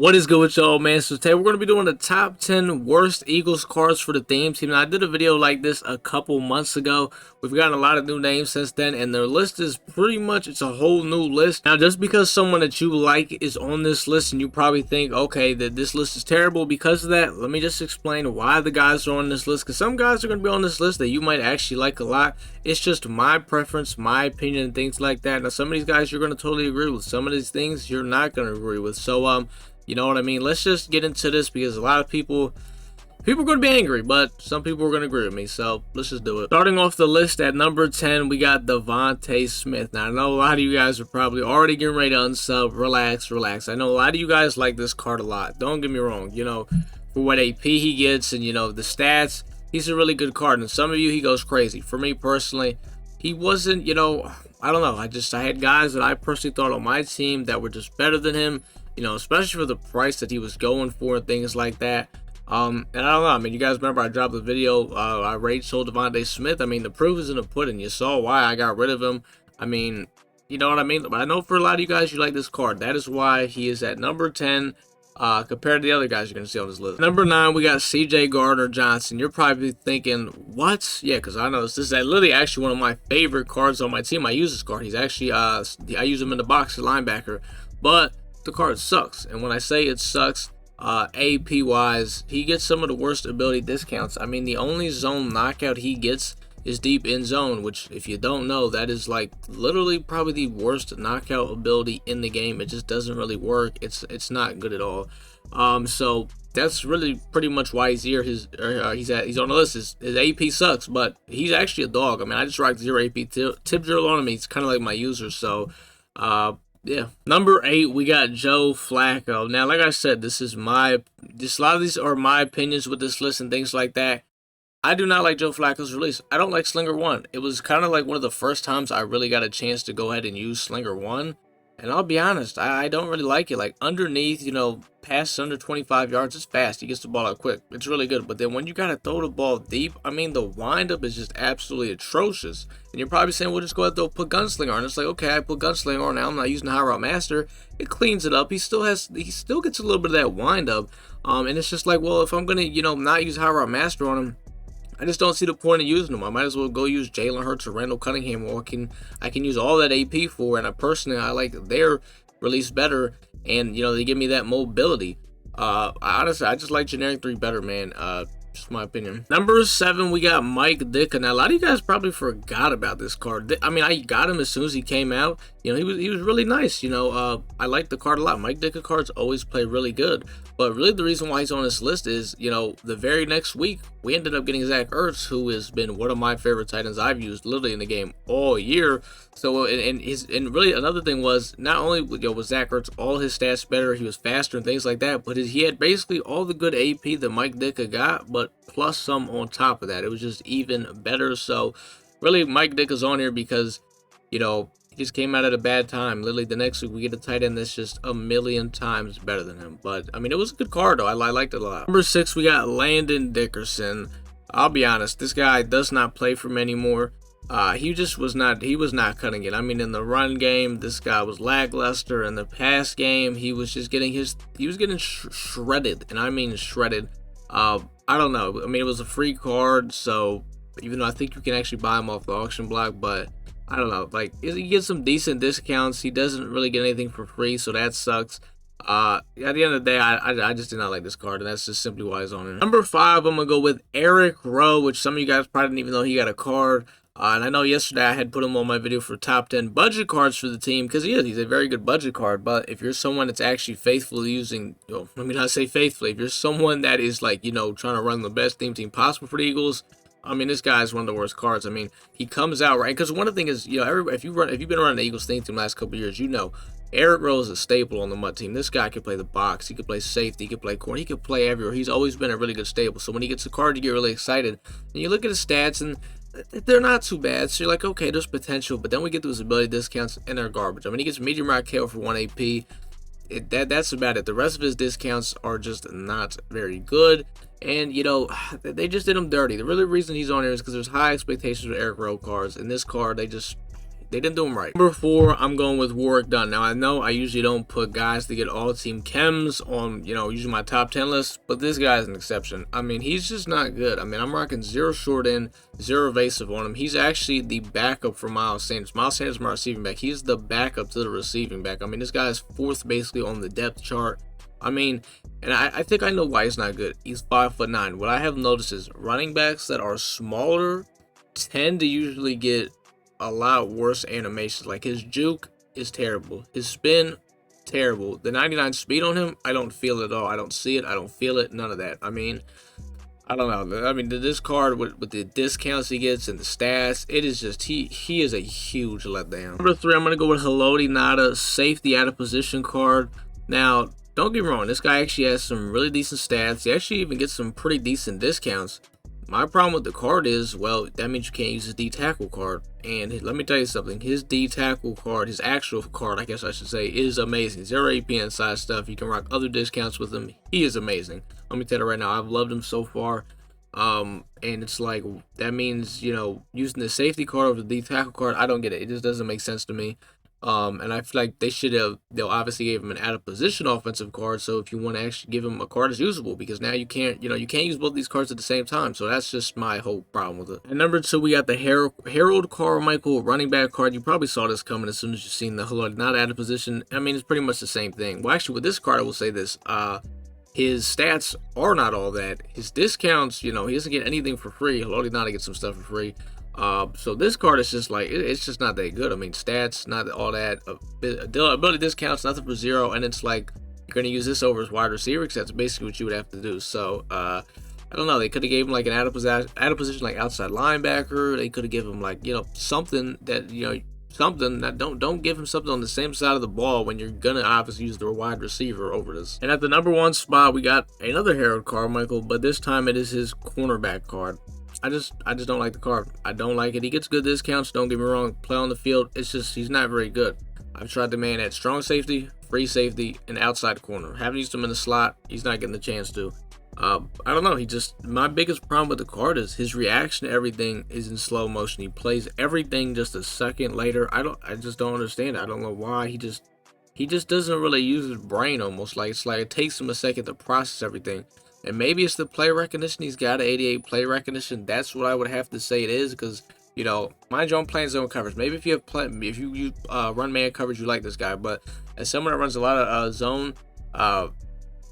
What is good with y'all, man? So today we're going to be doing the top 10 worst Eagles cards for the theme team. Now, I did a video like this a couple months ago. We've gotten a lot of new names since then, and their list is pretty much, it's a whole new list. Now, just because someone that you like is on this list and you probably think, okay, that this list is terrible because of that, let me just explain why the guys are on this list. Because some guys are going to be on this list that you might actually like a lot. It's just my preference, my opinion, and things like that. Now, some of these guys you're going to totally agree with. Some of these things you're not going to agree with. So, you know what I mean? Let's just get into this because a lot of people are going to be angry, but some people are going to agree with me. So let's just do it. Starting off the list at number 10, we got DeVonta Smith. Now, I know a lot of you guys are probably already getting ready to unsub. Relax. I know a lot of you guys like this card a lot. Don't get me wrong. You know, for what AP he gets and, you know, the stats, he's a really good card. And some of you, he goes crazy. For me personally, he wasn't, you know, I don't know. I had guys that I personally thought on my team that were just better than him. You know, especially for the price that he was going for and things like that. And I don't know. I mean, you guys remember I dropped the video. I rage sold DeVonta Smith. I mean, the proof is in the pudding. You saw why I got rid of him. I mean, you know what I mean? But I know for a lot of you guys, you like this card. That is why he is at number 10 compared to the other guys you're going to see on this list. Number 9, we got CJ Gardner-Johnson. You're probably thinking, what? Yeah, because I know this is literally actually one of my favorite cards on my team. I use this card. He's actually, I use him in the box as linebacker. But the card sucks, and when I say it sucks, AP wise, he gets some of the worst ability discounts. I mean, the only zone knockout he gets is deep in zone, which if you don't know, that is like literally probably the worst knockout ability in the game. It just doesn't really work. It's not good at all. So that's really pretty much why he's here. He's on the list. His AP sucks, but he's actually a dog. I mean, I just rocked 0 AP tip drill on him. He's kind of like my user. So yeah. Number 8, we got Joe Flacco. Now, like I said, a lot of these are my opinions with this list and things like that. I do not like Joe Flacco's release. I don't like Slinger 1. It was kind of like one of the first times I really got a chance to go ahead and use Slinger 1. And I'll be honest, I don't really like it. Like, underneath, you know, passes under 25 yards, it's fast. He gets the ball out quick. It's really good. But then when you got to throw the ball deep, I mean, the windup is just absolutely atrocious. And you're probably saying, well, just go ahead and put Gunslinger on. It's like, okay, I put Gunslinger on. Now I'm not using the High Route Master. It cleans it up. He still gets a little bit of that windup. And it's just like, well, if I'm going to, you know, not use High Route Master on him, I just don't see the point of using them. I might as well go use Jalen Hurts or Randall Cunningham, or I can use all that AP for. And I like their release better, and you know they give me that mobility. Honestly, I just like generic 3 better, man. Just my opinion. Number 7, we got Mike DITKA. Now, a lot of you guys probably forgot about this card. I mean, I got him as soon as he came out. You know, he was really nice. You know, I like the card a lot. Mike DITKA cards always play really good. But really, the reason why he's on this list is, you know, the very next week, we ended up getting Zach Ertz, who has been one of my favorite tight ends I've used literally in the game all year. So, and really another thing was, not only, you know, was Zach Ertz all his stats better, he was faster and things like that, but he had basically all the good AP that Mike DITKA got, but plus some on top of that. It was just even better. So, really, Mike DITKA's on here because, you know, he just came out at a bad time. Literally, the next week we get a tight end that's just a million times better than him. But, I mean, it was a good card, though. I liked it a lot. Number 6, we got Landon Dickerson. I'll be honest, this guy does not play for me anymore. He was not cutting it. I mean, in the run game, this guy was lackluster. In the pass game, he was just getting shredded. And I mean shredded. I don't know. I mean, it was a free card, so even though I think you can actually buy him off the auction block, but I don't know, like, he gets some decent discounts. He doesn't really get anything for free, so that sucks. At the end of the day, I just did not like this card, and that's just simply why it's on it. Number 5, I'm going to go with Eric Rowe, which some of you guys probably didn't even know he got a card. And I know yesterday I had put him on my video for top 10 budget cards for the team, because he's a very good budget card. But if you're someone that's actually faithfully using, you know, let me not say faithfully, if you're someone that is, like, you know, trying to run the best team possible for the Eagles, I mean, this guy is one of the worst cards. I mean, he comes out, right? Because one of the things is, you know, if you've been around the Eagles theme team the last couple of years, you know, Eric Rowe is a staple on the MUT team. This guy could play the box. He could play safety. He could play corner. He could play everywhere. He's always been a really good staple. So when he gets a card, you get really excited. And you look at his stats, and they're not too bad. So you're like, okay, there's potential. But then we get to his ability discounts, and they're garbage. I mean, he gets medium rock KO for 1 AP. That's about it. The rest of his discounts are just not very good. And, you know, they just did him dirty. The real reason he's on here is because there's high expectations with Eric Rowe cards. And this card, they just They didn't do him right. Number 4, I'm going with Warrick Dunn. Now, I know I usually don't put guys to get all team chems on, you know, usually my top 10 list, but this guy's an exception. I mean, he's just not good. I mean, I'm rocking 0 short in, 0 evasive on him. He's actually the backup for Miles Sanders. Miles Sanders is my receiving back. He's the backup to the receiving back. I mean, this guy's 4th basically on the depth chart. I mean, and I think I know why he's not good. He's 5'9". What I have noticed is running backs that are smaller tend to usually get a lot worse animations. Like, his juke is terrible, his spin terrible, the 99 speed on him, I don't feel it at all. I don't see it, I don't feel it, none of that. I mean, I don't know. I mean, this card with the discounts he gets and the stats, it is just, he is a huge letdown. Number 3, I'm gonna go with HALOTI NGATA, safety out of position card. Now, don't get me wrong, this guy actually has some really decent stats. He actually even gets some pretty decent discounts. My problem with the card is, well, that means you can't use his D-tackle card. And let me tell you something, his D-tackle card, his actual card, I guess I should say, is amazing. 0 AP inside stuff. You can rock other discounts with him. He is amazing. Let me tell you right now, I've loved him so far. And it's like, that means, you know, using the safety card over the D-tackle card, I don't get it. It just doesn't make sense to me. And I feel like they'll obviously give him an out of position offensive card. So if you want to actually give him a card that's usable, because now you can't use both these cards at the same time. So that's just my whole problem with it. And number 2, we got the Harold Carmichael running back card. You probably saw this coming as soon as you seen the HALOTI not out of position. I mean, it's pretty much the same thing. Well, actually, with this card, I will say this. His stats are not all that. His discounts, you know, he doesn't get anything for free. HALOTI not get some stuff for free. So this card is just like, it's just not that good. I mean, stats, not all that. Ability discounts, nothing for 0. And it's like, you're going to use this over his wide receiver, because that's basically what you would have to do. So, I don't know. They could have gave him like an out of position, like outside linebacker. They could have given him like, you know, something that, you know, something that don't give him something on the same side of the ball when you're gonna obviously use the wide receiver over this. And at the number 1 spot, we got another Harold Carmichael, but this time it is his cornerback card. I just don't like the card. I don't like it. He gets good discounts, don't get me wrong. Play on the field, it's just, he's not very good. I've tried the man at strong safety, free safety, and outside corner. Haven't used him in the slot. He's not getting the chance to. I don't know. My biggest problem with the card is his reaction to everything is in slow motion. He plays everything just a second later. I just don't understand it. I don't know why. He just doesn't really use his brain almost. Like, it's like it takes him a second to process everything. And maybe it's the play recognition. He's got an 88 play recognition. That's what I would have to say it is, because, you know, mind you, I'm playing zone coverage. Maybe if you run man coverage, you like this guy. But as someone that runs a lot of zone,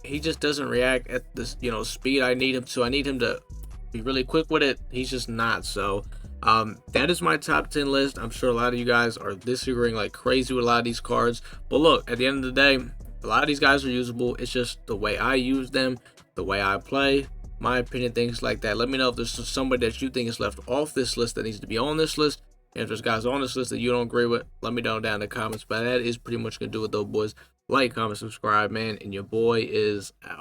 he just doesn't react at this, you know, speed I need him to. I need him to be really quick with it. He's just not. So that is my top 10 list. I'm sure a lot of you guys are disagreeing like crazy with a lot of these cards. But look, at the end of the day, a lot of these guys are usable. It's just the way I use them, the way I play, my opinion, things like that. Let me know if there's somebody that you think is left off this list that needs to be on this list. And if there's guys on this list that you don't agree with, let me know down in the comments. But that is pretty much going to do it though, boys. Like, comment, subscribe, man. And your boy is out.